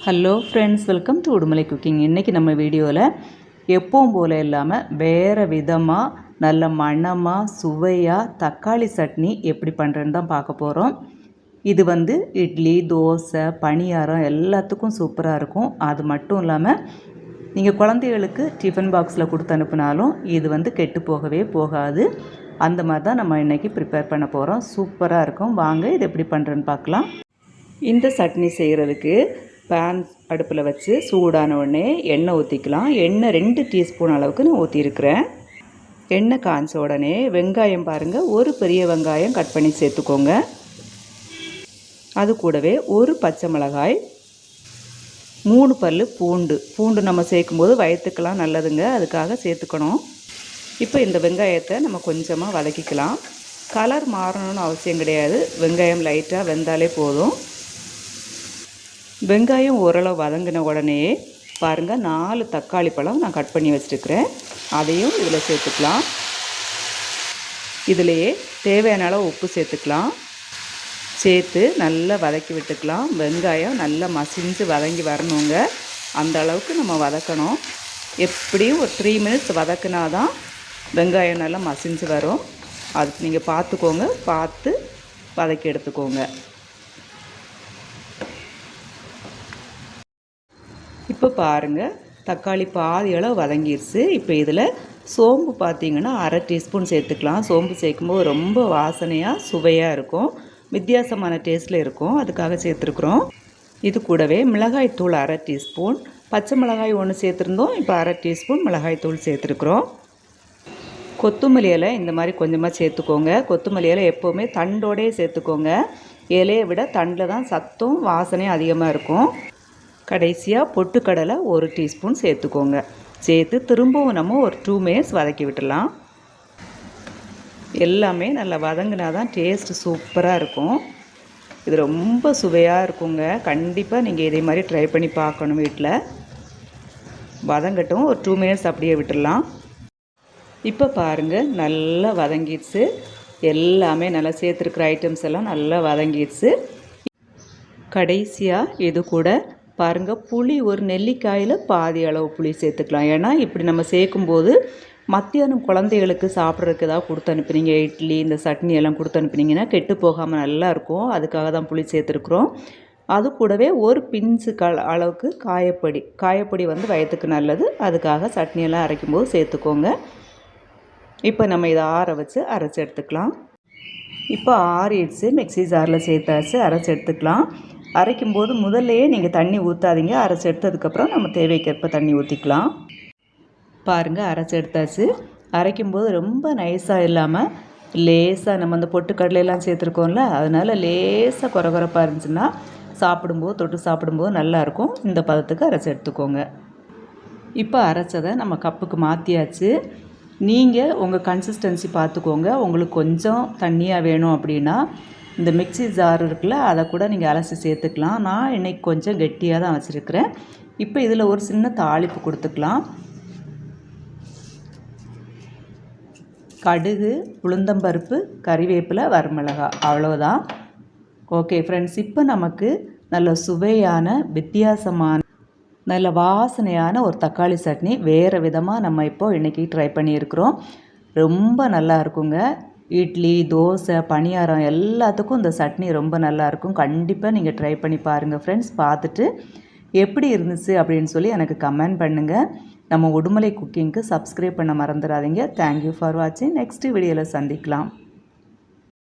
Hello friends, welcome to Udumalai cooking. இன்றைக்கி நம்ம வீடியோவில் எப்பவும் போல் இல்லாமல் வேறு விதமாக நல்ல மணமாக சுவையாக தக்காளி சட்னி எப்படி பண்ணுறேன்னு தான் பார்க்க போகிறோம். இது இட்லி, தோசை, பணியாரம் எல்லாத்துக்கும் சூப்பராக இருக்கும். அது மட்டும் இல்லாமல் நீங்கள் குழந்தைகளுக்கு டிஃபன் பாக்ஸில் கொடுத்து அனுப்புனாலும் இது கெட்டு போகவே போகாது. அந்த மாதிரி தான் நம்ம இன்றைக்கி ப்ரிப்பேர் பண்ண போகிறோம். சூப்பராக இருக்கும். வாங்க இது எப்படி பண்ணுறேன்னு பார்க்கலாம். இந்த சட்னி செய்கிறதுக்கு பேன் அடுப்பில் வச்சு சூடான உடனே எண்ணெய் ஊற்றிக்கலாம். எண்ணெய் 2 டீஸ்பூன் அளவுக்கு நான் ஊற்றிருக்கிறேன். எண்ணெய் காய்ச்ச உடனே வெங்காயம் பாருங்கள், ஒரு பெரிய வெங்காயம் கட் பண்ணி சேர்த்துக்கோங்க. அது கூடவே ஒரு பச்சை மிளகாய், 3 பல் பூண்டு நம்ம சேர்க்கும்போது வயிற்றுக்கெல்லாம் நல்லதுங்க, அதுக்காக சேர்த்துக்கணும். இப்போ இந்த வெங்காயத்தை நம்ம கொஞ்சமாக வதக்கிக்கலாம். கலர் மாறணும்னு அவசியம் கிடையாது, வெங்காயம் லைட்டாக வெந்தாலே போதும். வெங்காயம் ஓரளவு வதங்கின உடனே பாருங்கள், 4 தக்காளி பழம் நான் கட் பண்ணி வச்சுருக்கிறேன். அதையும் இதில் சேர்த்துக்கலாம். இதிலையே தேவையான அளவு உப்பு சேர்த்துக்கலாம். சேர்த்து நல்லா வதக்கி விட்டுக்கலாம். வெங்காயம் நல்லா மசிஞ்சு வதங்கி வரணுங்க, அந்த அளவுக்கு நம்ம வதக்கணும். எப்படியும் ஒரு 3 மினிட்ஸ் வதக்குனா தான் வெங்காயம் நல்லா மசிஞ்சு வரும். அதுக்கு நீங்கள் பார்த்துக்கோங்க, பார்த்து வதக்கி எடுத்துக்கோங்க. இப்போ பாருங்கள், தக்காளி பாதி அளவு வதங்கிடுச்சு. இப்போ இதில் சோம்பு பார்த்திங்கன்னா 1/2 டீஸ்பூன் சேர்த்துக்கலாம். சோம்பு சேர்க்கும்போது ரொம்ப வாசனையாக சுவையாக இருக்கும், வித்தியாசமான டேஸ்ட்டில் இருக்கும், அதுக்காக சேர்த்துருக்குறோம். இது கூடவே மிளகாய் தூள் 1/2 டீஸ்பூன், பச்சை மிளகாய் 1 சேர்த்துருந்தோம். இப்போ 1/2 டீஸ்பூன் மிளகாய் தூள் சேர்த்துருக்குறோம். கொத்தமல்லி இலை இந்த மாதிரி கொஞ்சமாக சேர்த்துக்கோங்க. கொத்தமல்லி இலை எப்போவுமே தண்டோடையே சேர்த்துக்கோங்க. இலையை விட தண்டில் தான் சத்தும் வாசனையும் அதிகமாக இருக்கும். கடைசியாக பொட்டுக்கடலை 1 டீஸ்பூன் சேர்த்துக்கோங்க. சேர்த்து திரும்பவும் நம்ம ஒரு 2 மினிட்ஸ் வதக்கி விட்டுடலாம். எல்லாமே நல்லா வதங்கினா தான் டேஸ்ட்டு சூப்பராக இருக்கும். இது ரொம்ப சுவையாக இருக்குங்க. கண்டிப்பாக நீங்கள் இதே மாதிரி ட்ரை பண்ணி பார்க்கணும் வீட்டில். வதங்கட்டும், ஒரு 2 மினிட்ஸ் அப்படியே விட்டுடலாம். இப்போ பாருங்கள், நல்லா வதங்கிடுச்சு. எல்லாமே நல்லா சேர்த்துருக்குற ஐட்டம்ஸ் எல்லாம் நல்லா வதங்கிடுச்சு. கடைசியாக இது கூட பாருங்கள், புளி ஒரு நெல்லிக்காயில் பாதி அளவு புளி சேர்த்துக்கலாம். ஏன்னா இப்படி நம்ம சேர்க்கும்போது மத்தியானம் குழந்தைகளுக்கு சாப்பிட்றதுக்கு ஏதாவது கொடுத்து அனுப்புனீங்க, இட்லி இந்த சட்னி எல்லாம் கொடுத்து அனுப்புனீங்கன்னா கெட்டு போகாமல் நல்லாயிருக்கும். அதுக்காக தான் புளி சேர்த்துருக்குறோம். அது கூடவே ஒரு பிஞ்சு அளவுக்கு காயப்பொடி வயிற்றுக்கு நல்லது, அதுக்காக சட்னியெல்லாம் அரைக்கும்போது சேர்த்துக்கோங்க. இப்போ நம்ம இதை ஆற வச்சு அரைச்சி எடுத்துக்கலாம். இப்போ ஆறிடுச்சு, மிக்ஸி ஜாரில் சேர்த்தாச்சு, அரைச்சி எடுத்துக்கலாம். அரைக்கும்போது முதல்லையே நீங்கள் தண்ணி ஊற்றாதீங்க. அரைச்சி எடுத்ததுக்கப்புறம் நம்ம தேவைக்கேற்ப தண்ணி ஊற்றிக்கலாம். பாருங்கள், அரைச்சி எடுத்தாச்சு. அரைக்கும்போது ரொம்ப நைஸாக இல்லாமல் லேசாக நம்ம அந்த பொட்டுக்கடலையெல்லாம் சேர்த்துருக்கோம்ல, அதனால் லேசாக குறகுறப்பாக இருந்துச்சுன்னா சாப்பிடும்போது தொட்டு சாப்பிடும்போது நல்லாயிருக்கும். இந்த பதத்துக்கு அரைச்சி எடுத்துக்கோங்க. இப்போ அரைச்சதை நம்ம கப்புக்கு மாற்றியாச்சு. நீங்கள் உங்கள் கன்சிஸ்டன்சி பார்த்துக்கோங்க. உங்களுக்கு கொஞ்சம் தண்ணியாக வேணும் அப்படின்னா இந்த மிக்ஸி ஜார் இருக்குல்ல, அதை கூட நீங்கள் அலசி சேர்த்துக்கலாம். நான் இன்றைக்கி கொஞ்சம் கெட்டியாக தான் வச்சுருக்கிறேன். இப்போ இதில் ஒரு சின்ன தாளிப்பு கொடுத்துக்கலாம். கடுகு, உளுந்தம்பருப்பு, கறிவேப்பிலை, வரமிளகாய், அவ்வளோதான். ஓகே ஃப்ரெண்ட்ஸ், இப்போ நமக்கு நல்ல சுவையான வித்தியாசமான நல்ல வாசனையான ஒரு தக்காளி சட்னி வேறு விதமாக நம்ம இப்போது இன்றைக்கி ட்ரை பண்ணியிருக்கிறோம். ரொம்ப நல்லா இருக்குங்க. இட்லி, தோசை, பணியாரம் எல்லாத்துக்கும் இந்த சட்னி ரொம்ப நல்லாயிருக்கும். கண்டிப்பாக நீங்கள் ட்ரை பண்ணி பாருங்கள் ஃப்ரெண்ட்ஸ். பார்த்துட்டு எப்படி இருந்துச்சு அப்படின்னு சொல்லி எனக்கு கமெண்ட் பண்ணுங்கள். நம்ம உடுமலை குக்கிங்க்கு சப்ஸ்கிரைப் பண்ண மறந்துடாதீங்க. தேங்க்யூ ஃபார் வாட்சிங். நெக்ஸ்ட் வீடியோவில் சந்திக்கலாம்.